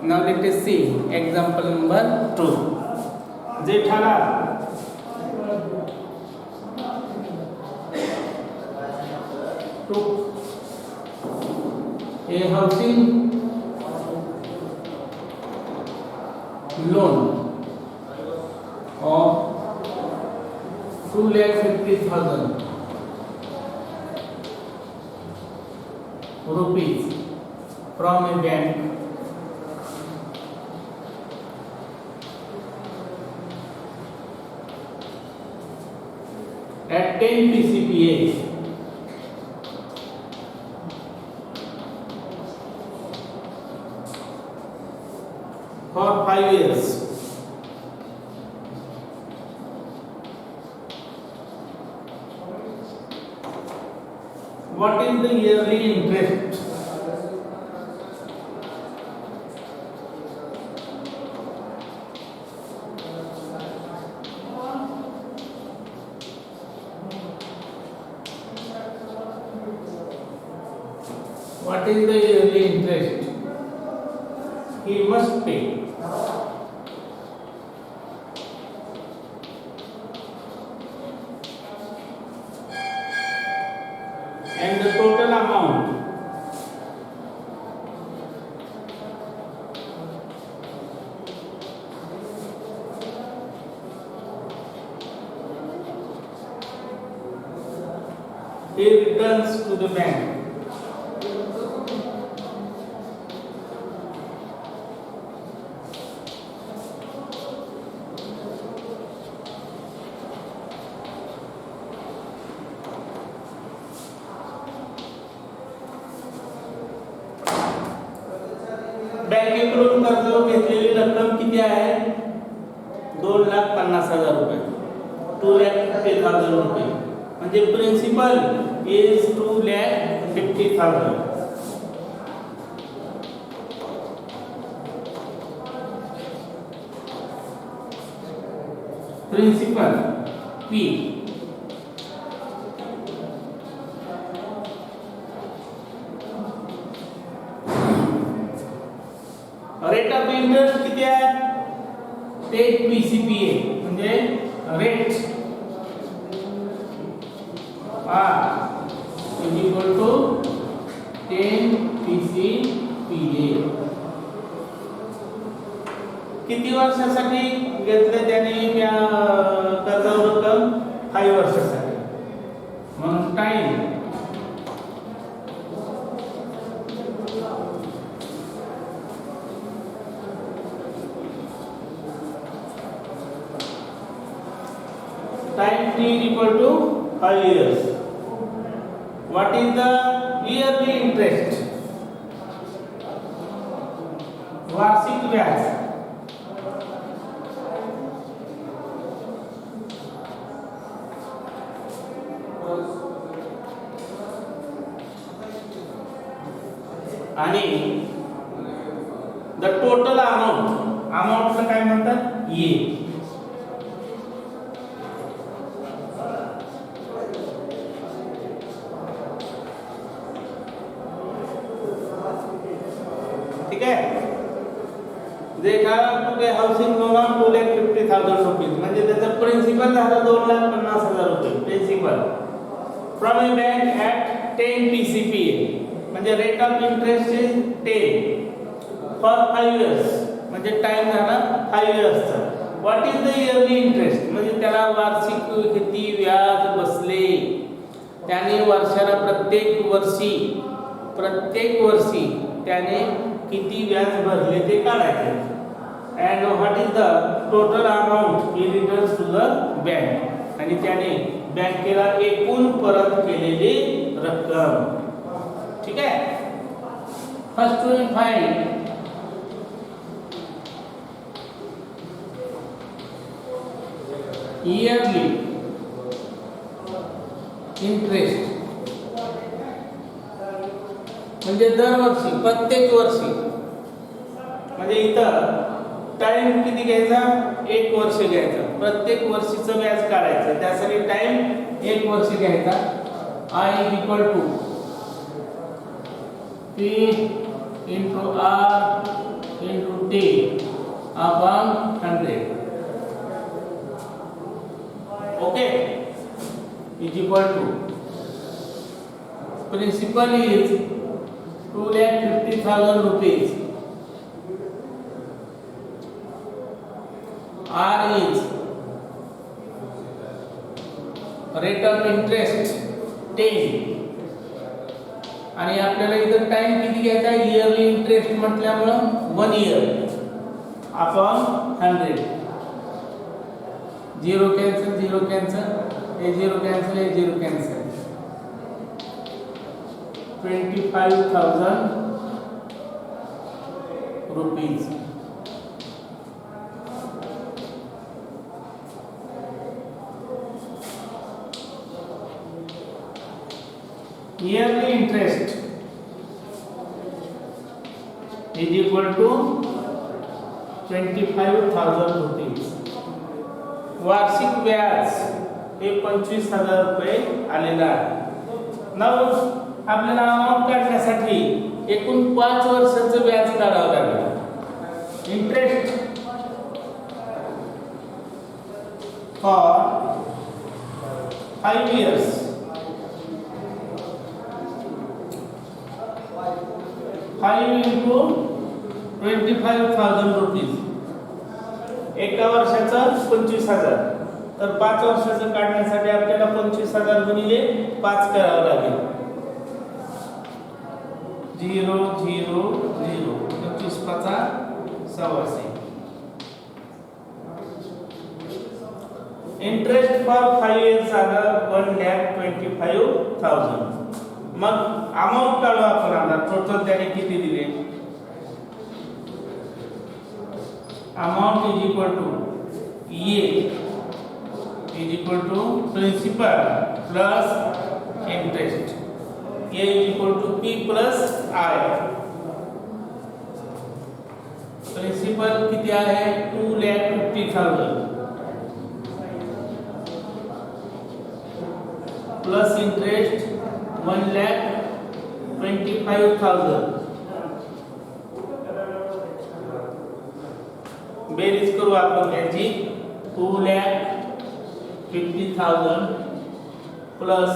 Now let us see example number 2. Jethalal took a housing loan of 2,50,000 rupees from a bank at 10 PCPA for 5 years. What is the yearly interest? What is the yearly interest he must pay? And the total amount he returns to the bank. बँकेकडून कर्ज घेतलेली रक्कम किती आहे? 2,50,000 रुपये. 2,50,000 रुपये म्हणजे principal is 2,50,000. Principal P rate of interest किती आहे? 10 PCPA म्हणजे rate is equal to 10 PCPA. किती वर्षासाठी घेतले त्याने या कर्जावर रक्कम? 5 वर्षासाठी. म्हणून time time t is equal to 5 years. What is the yearly interest? वार्षिक व्याज आणि द टोटल अमाउंटला काय म्हणतात? ए. ठीक आहे. हाऊसिंग लोन ऑफ 2,50,000 रुपीज म्हणजे त्याचा प्रिन्सिपल झाला 2,50,000 रुपये principal from a bank at 10 PCPA म्हणजे rate of interest is 10 for 5 years म्हणजे टाइम झाला 5 इयर्सचा. What is the yearly interest म्हणजे त्याला वार्षिक किती व्याज बसले, त्याने वर्षाला प्रत्येक वर्षी त्याने किती व्याज भरले ते काढायचे. And what is the total amount he returns to the bank आणि त्याने बँकेला एकूण परत केलेली रक्कम. ठीक आहे. First we find yearly interest म्हणजे दरवर्षी प्रत्येक वर्षी म्हणजे इथं टाइम किती घ्यायचा? 1 वर्ष घ्यायचा. प्रत्येक वर्षीचं व्याज काढायचं. त्यासाठी टाइम 1 वर्ष घ्यायचा. I is equal to P into R into 10 upon 100. Okay, is equal to principal is 2,50,000 rupees. R is rate of interest 10 आणि आपल्याला इथं टाइम किती घ्यायचा आहे इयरली इंटरेस्ट म्हटल्यामुळे 1 इयर अपॉन 100 0 कॅन्सल 0 कॅन्सल हे 0 कॅन्सल हे 0 cancel 25,000 rupees. Yearly interest is equal to 25,000 rupees. वार्षिक व्याज हे 25,000 रुपये आलेला आहे. नाव आपल्याला अमाउंट काढण्यासाठी एकूण 5 वर्षाचं व्याज काढावं लागेल. Interest for 5 years 5 into 25,000 rupees. एका वर्षाचं 25,000 तर 5 वर्षाचं काढण्यासाठी आपल्याला 25,000 गुणिले 5 करावं लागेल. 0 0 0 25 5 600. इंटरेस्ट फॉर 5 years झालं 1,25,000. मग अमाउंट काढू आपण आता टोटल त्याने किती दिले. Amount is equal to A is equal to principal plus interest. A is equal to P plus I. Principal किती आहे 2,50,000 प्लस इंटरेस्ट 1,25,000. बेरीज करू आपण याची 2,50,000 plus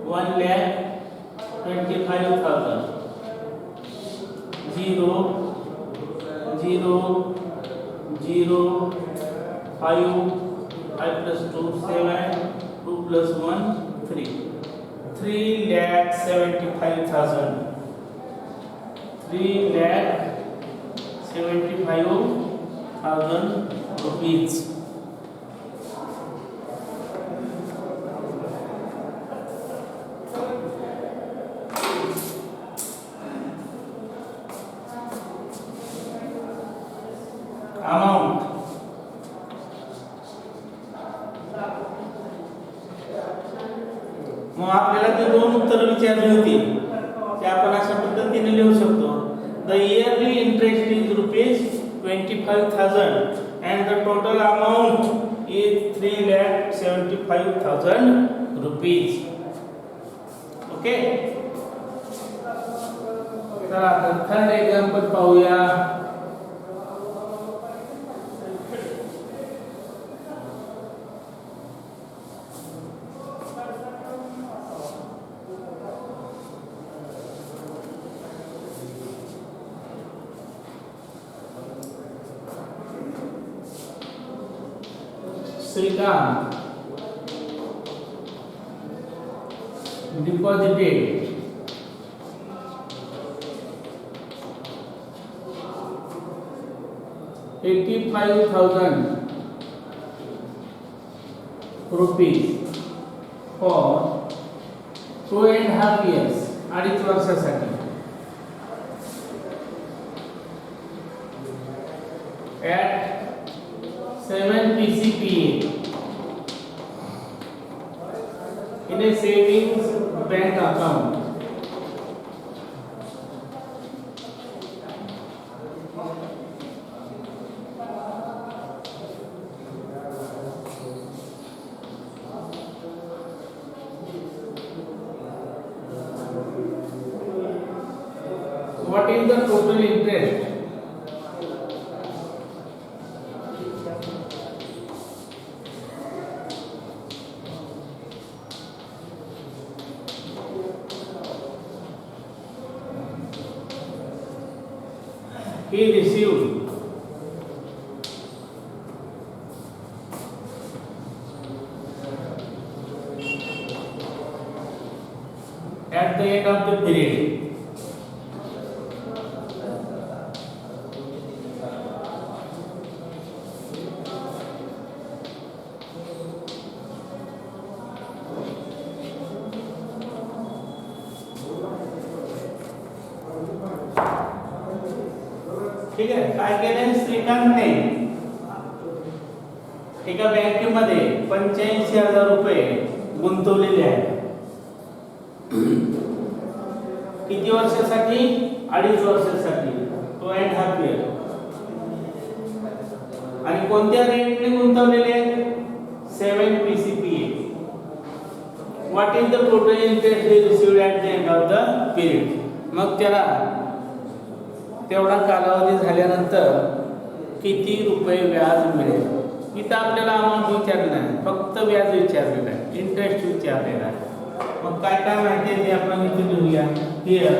1,25,000 0 0 0 5 5 plus 2 7 2 plus 1 3 3,75,000 3,75,000 rupees. Amount मग आपल्याला ते दोन उत्तर विचारली होती ते आपण अशा पद्धतीने लिहू शकतो. The yearly interest is ₹25,000 and the total amount is 3,75,000 rupees. Okay. तर आता थर्ड एक्झाम्पल पाहूया. Srikanth deposited ₹85,000 for 2.5 years 2.5 वर्षासाठी at 7 PCPA in a savings bank account. What is the total interest he received at the end of the period. ठीक आहे, काय केले श्रीकांतने एका बँकेमध्ये 85,000 रुपये गुंतवलेले आहेत. किती वर्षासाठी? 2.5 वर्षासाठी, 2.5 इयर. आणि कोणत्या रेटने गुंतवलेले आहेत? 7 PCPA. What is the total interest he received at the end of the period? मग त्याला तेवढा कालावधी झाल्यानंतर किती रुपये व्याज मिळेल? इथं आपल्याला अमाउंट विचारलं नाही, फक्त व्याज विचारलेलं आहे, इंटरेस्ट विचारलेला आहे. मग काय काय माहिती आहे ते आपण इथे लिहूया. Here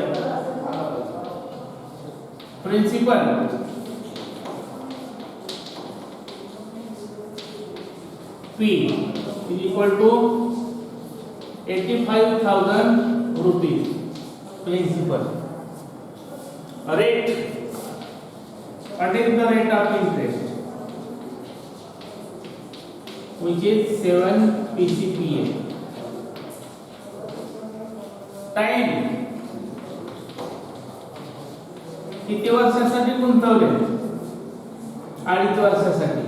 principal P is equal to 85,000 rupees principal. Rate, what is the rate of interest? Which is 7 PCPA. Time, किती वर्षासाठी गुंतवले? 2.5 वर्षासाठी,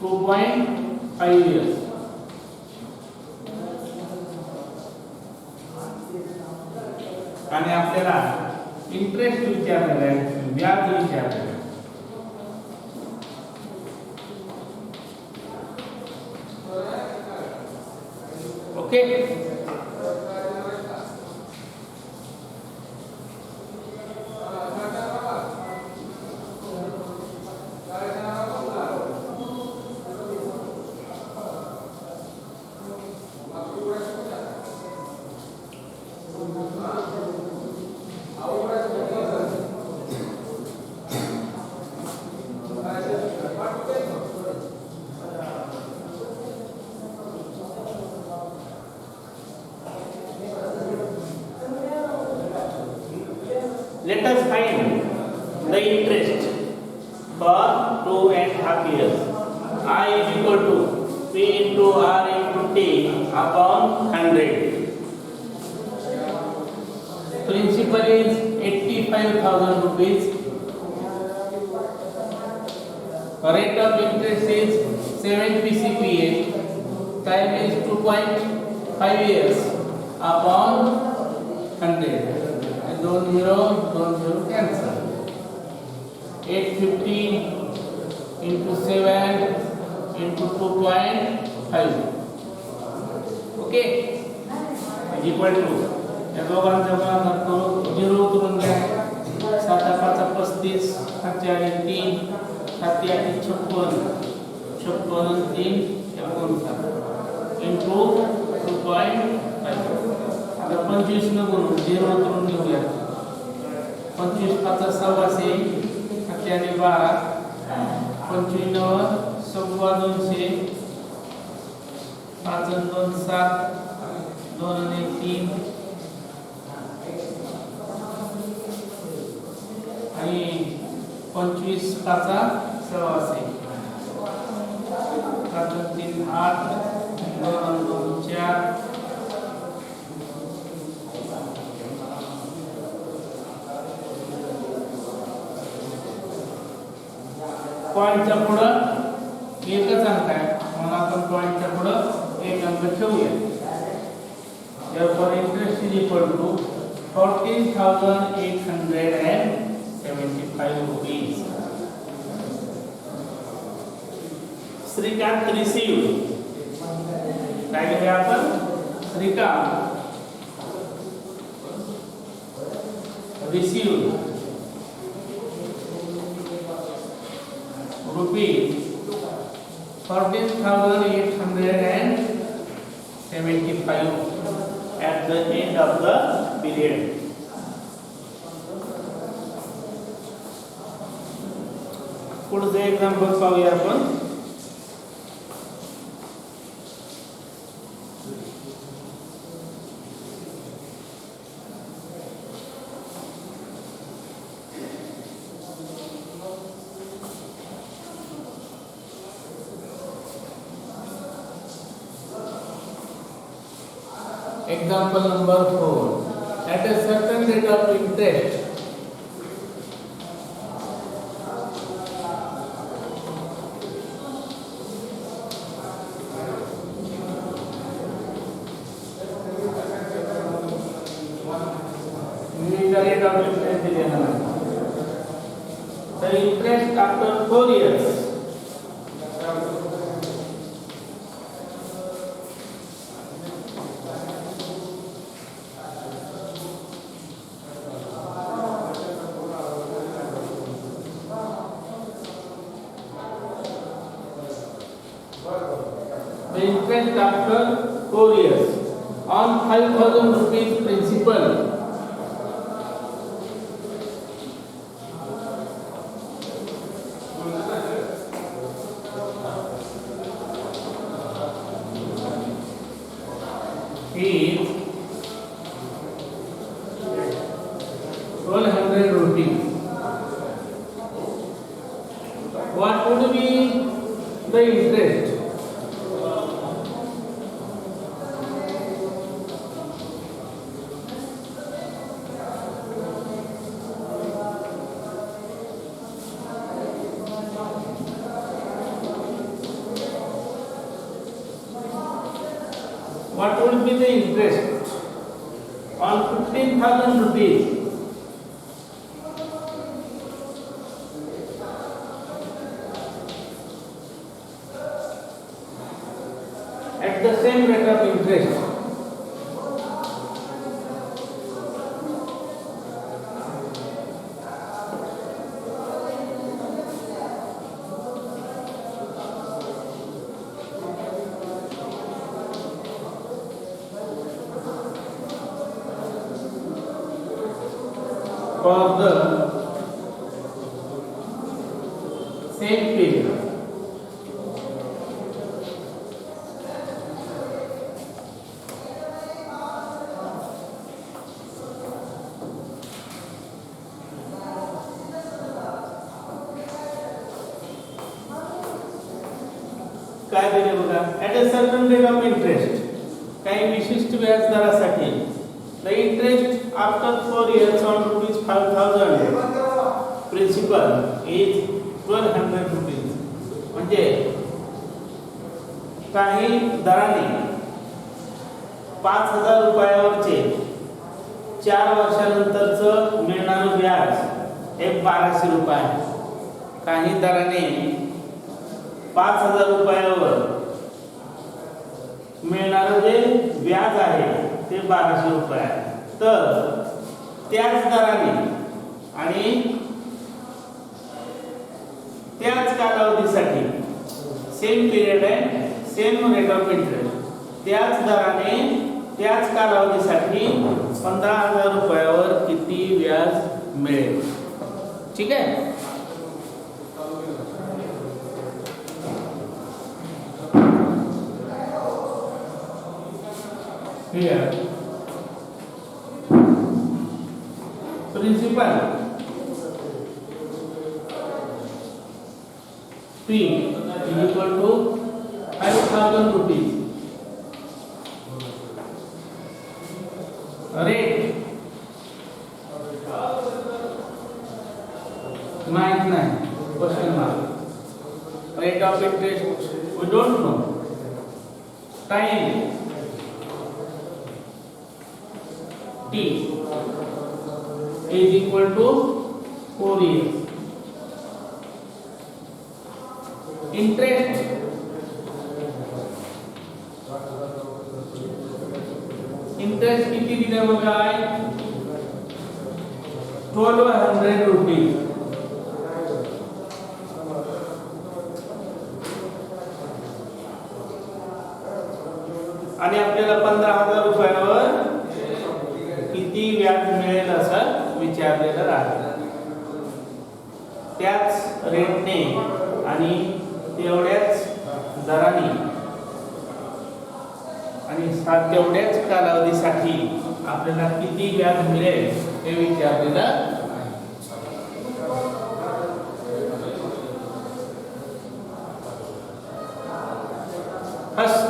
2.5 years. आणि आपल्याला इंटरेस्ट विचारलेला आहे, व्याज विचारलेलं आहे. Okay, let us find the interest for 2.5 years. I is equal to P into R into T upon 100. Principal is 85,000 rupees. Rate of interest is 7 PCPA. Time is 2.5 years upon 100. Don't zero cancel. 850 into 7 into 2.5. Okay. Is equal to या दोघांचा गुणाकार करू, 0 उतरून घ्या. 7 5 35, 7 3, 7 8 56, 56 3 59 into 2.5. आता 25 न गुणून 0 उतरून घेऊया. 25 5 सव्वाशे, 7 12, 25 सव्वा 200, 5 2 7, 2 3 आणि 25 5 सव्वाशे, 7 3 8, 2 2 4, पॉइंटच्या पुढं एकच अंक आहे म्हणून आपण पॉइंटच्या पुढं एक अंक ठेवूया. therefore interest is equal to 14,875 rupees. Shrikant received, काय घेऊया आपण? Shrikant received rupees 14,875 at the end of the period. पुढचं एक्झाम्पल पाहूया आपण. Example number 4. At a certain rate of interest, the rate of interest is the interest after 4 years. The interest after 4 years on 5,000 rupees principal is 1,200 rupees. What would be the interest? What would be the interest on 15,000 rupees? At the same rate of interest. For the same period. काय दिले बघा, at a certain rate of interest, काही विशिष्ट व्याज दरासाठी the interest after 4 years on rupees 5,000 principal is 1,200 rupees. म्हणजे काही दराने 5,000 रुपयावरचे 4 वर्षानंतरचं मिळणारं व्याज हे 1,200 रुपये आहे. काही दराने 5,000 रुपयावर मिळणारं जे व्याज आहे ते 1,200 रुपये आहे. तर त्याच दराने आणि त्याच कालावधीसाठी सेम पिरियड आहे, सेम रेट ऑफ इंटरेस्ट, त्याच दराने त्याच कालावधीसाठी 15,000 रुपयावर किती व्याज मिळेल. ठीक आहे. Here principal P is equal to 5,000 rupees. Rate माहित नाही, question mark. Rate of interest we don't know. Time T is equal to 4 years. Interest किती दिले बघा, 1,200 रुपये. आणि आपल्याला 15,000 रुपयावर किती व्याज मिळेल असं विचारलेलं आहे. त्याच रेटने आणि तेवढ्याच दराने आणि तेवढ्याच कालावधीसाठी आपल्याला किती व्याज मिळेल हे विचारलेलं आहे. First,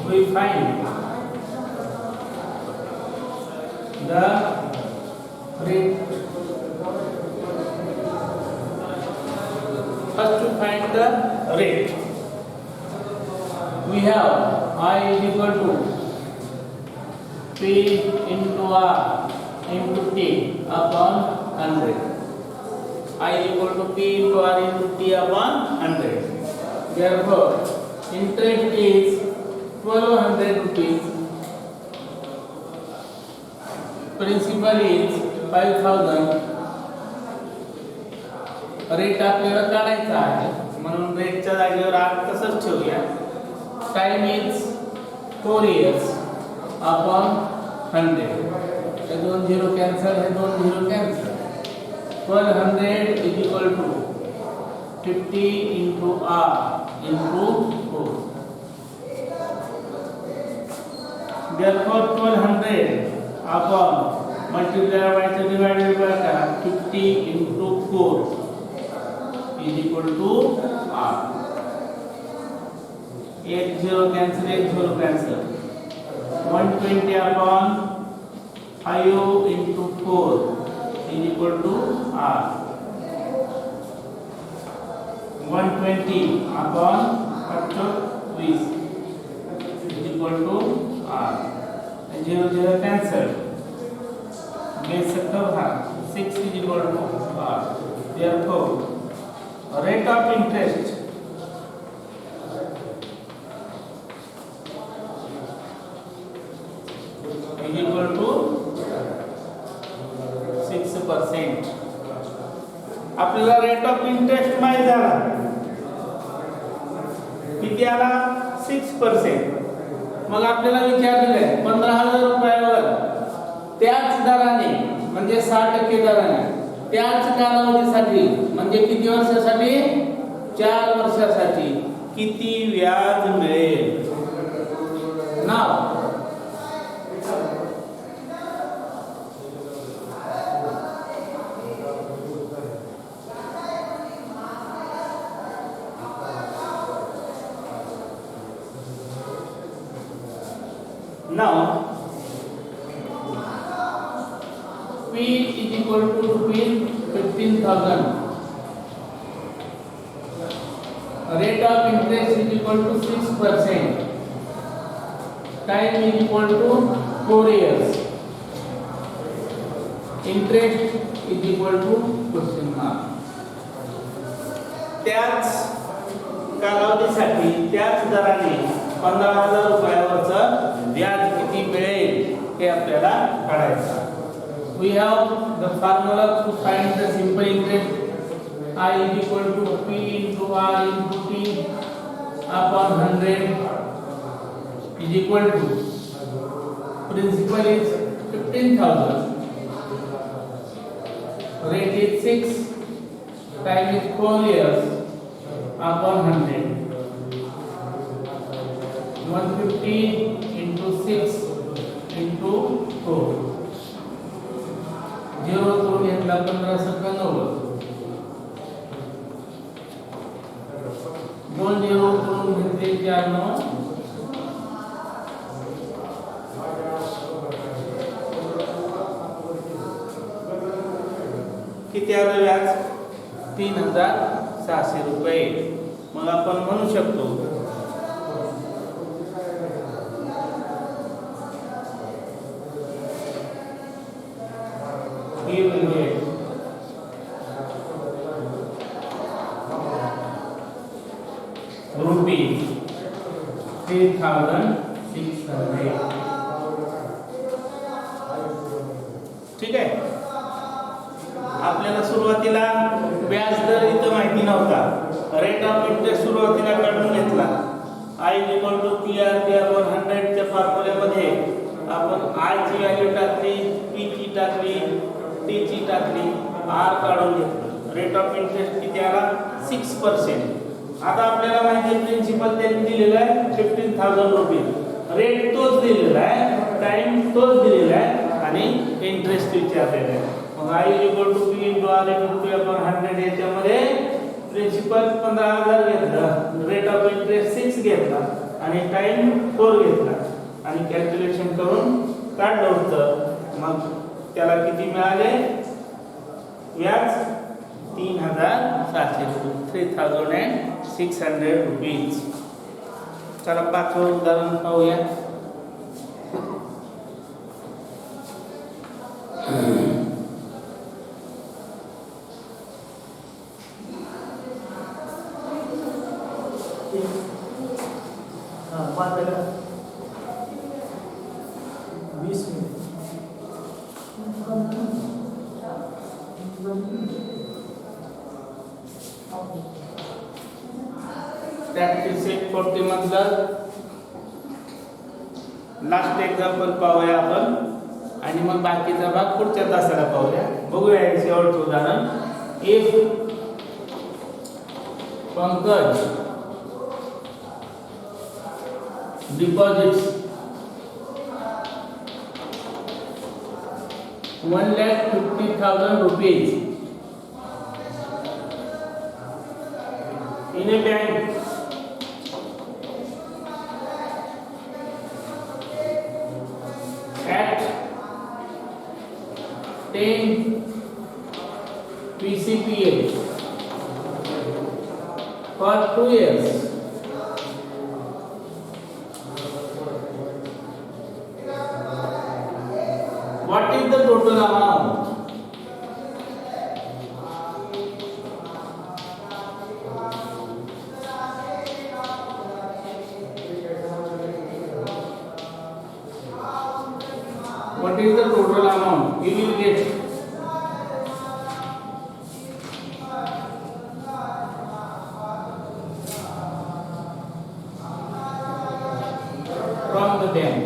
we find the rate. First, we find the rate. We have I is equal to P into R into T upon 100. I is equal to P into R into T upon 100. Therefore, interest is 1200 rupees. Principal is 5000. Rate आपल्याला काढायचा आहे म्हणून रेटच्या जागेवर आठ तसंच ठेवूया. Time is 4 years upon 100. हे दोन झिरो कॅन्सल, हे दोन zero cancel. 1200 is equal to 50 into R into 4. Therefore 1200 upon multiply by divided by 50 into 4 is equal to R. 8 0 cancel, 8 0 cancel. 120 upon 5 into 4 is equal to R. 120 upon 20 is equal to R. 0 0 cancel. Base sector 6 is equal to R. Therefore, rate of interest is equal to 6%. आपल्याला rate of interest माहित झाला किती आला 6%. मग आपल्याला विचारलेलं आहे 15000 रुपयावर त्याच दराने म्हणजे 60% दराने त्याच कालावधीसाठी म्हणजे किती वर्षासाठी 4 वर्षासाठी किती व्याज मिळेल. नाव Now, P is equal to rupees 15,000. Rate of interest is equal to 6%. Time is equal to 4 years. Interest is equal to question mark. त्याच कालावधीसाठी त्याच दराने 15000 रुपयावरचं व्याज किती मिळेल हे आपल्याला काढायचं. We have the formula to find the simple interest. I is equal to P into R into T upon 100 is equal to principal is 15,000. Rate is 6. Time is 4 years upon 100. 150 into 6 into 4. 0 करून घेतला 1590. 2 0 करून घेतले 4 9. किती आलं व्याज 3600 रुपये. मग आपण म्हणू शकतो he will get rupees 3600. ठीक आहे. आपल्याला सुरुवातीला व्याज दर इथं माहिती नव्हता. रेट ऑफ इंटरेस्ट सुरुवातीला काढून घेतला. I is equal to PR च्या फॉर्म्युल्यामध्ये आपण आपण आय ची व्हॅल्यू टाकली, पी ची टाकली, टी ची टाकली, आर काढून घेतलं. रेट ऑफ इंटरेस्ट किती आला 6%. आता आपल्याला माहिती आहे प्रिन्सिपल त्यांनी दिलेला आहे 15,000 रुपये. रेट तोच दिलेला आहे, टाइम तोच दिलेला आहे आणि इंटरेस्ट विचारलेला आहे. मग I = P × R × P / 100 याच्यामध्ये प्रिन्सिपल 15,000 घेतला, रेट ऑफ इंटरेस्ट 6 घेतला आणि टाइम 4 घेतला आणि कॅल्क्युलेशन करून काढलं होतं. मग त्याला किती मिळाले व्याज 3,700 रुपये, 3,600 रुपीज. चला पाचवं उदाहरण पाहूया. प्रॅक्टिस 140 मधलं लास्ट एक्झाम्पल पाहूया आपण आणि मग बाकीचा भाग पुढच्या तासाला पाहूया. बघूया हे शेवटचं उदाहरण. If Pankaj deposits 1,50,000 rupees in a bank at 10 PCPA for 2 years. What is the total amount? What is the total amount you will get? From the bank.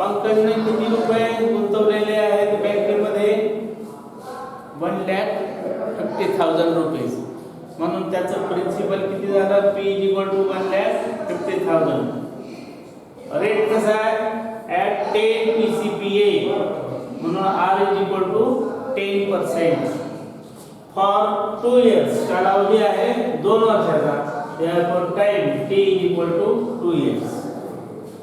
पंकजने किती रुपये गुंतवलेले आहेत बँकेमध्ये 1,50,000 रुपये. म्हणून त्याचं प्रिन्सिपल किती झालं P = 1,50,000. रेट कसा आहे ॲट 10 PCPA म्हणून R = 10% फॉर 2 इयर्स. कालावधी आहे 2 वर्षाचा. therefore time T = 2 years.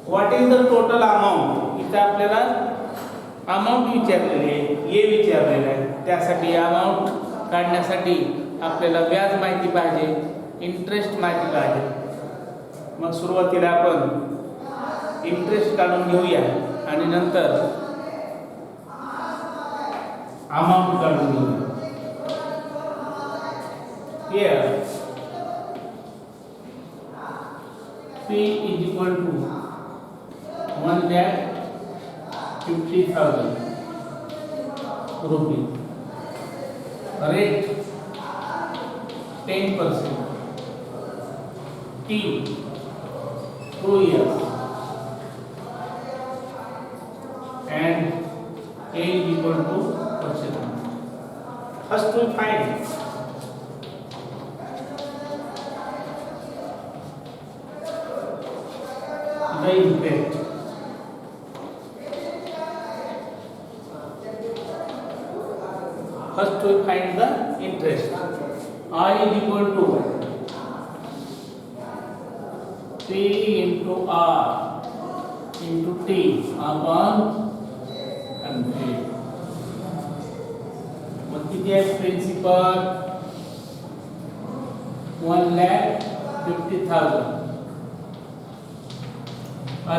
What is the total amount? इथं आपल्याला अमाऊंट विचारलेली आहे, हे विचारलेलं आहे. त्यासाठी अमाऊंट काढण्यासाठी आपल्याला व्याज माहिती पाहिजे, इंटरेस्ट माहिती पाहिजे. मग सुरुवातीला आपण इंटरेस्ट काढून घेऊया आणि नंतर अमाऊंट काढून घेऊया. Here P = 1,50,000 rupees. Rate 10%. T 2 years. And A = percent. First we find the impact. First we find the interest. I = P × R × T upon 100. मग किती आहे principal 1,50,000.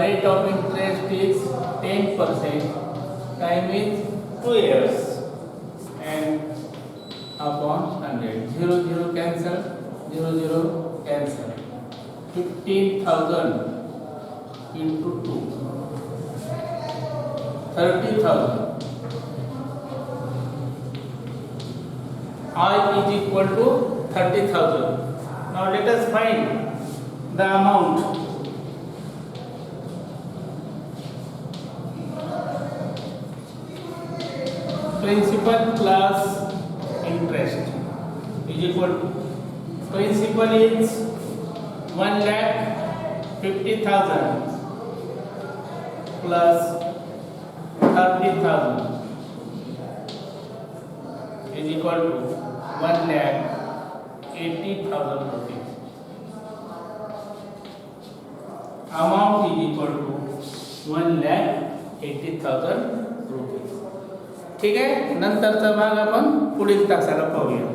Rate of interest is 10%. Time is 2 years. And upon 100, 0 0 cancel, 0 0 cancel. 15,000 into 2, 30,000. I is equal to 30,000. Now let us find the amount. Principal plus interest is equal to, principal is 1,50,000 plus 30,000 is equal to 1,80,000 rupees. Amount is equal to 1,80,000 rupees. ठीक आहे. नंतरचा भाग आपण पुढील तासाला पाहूया.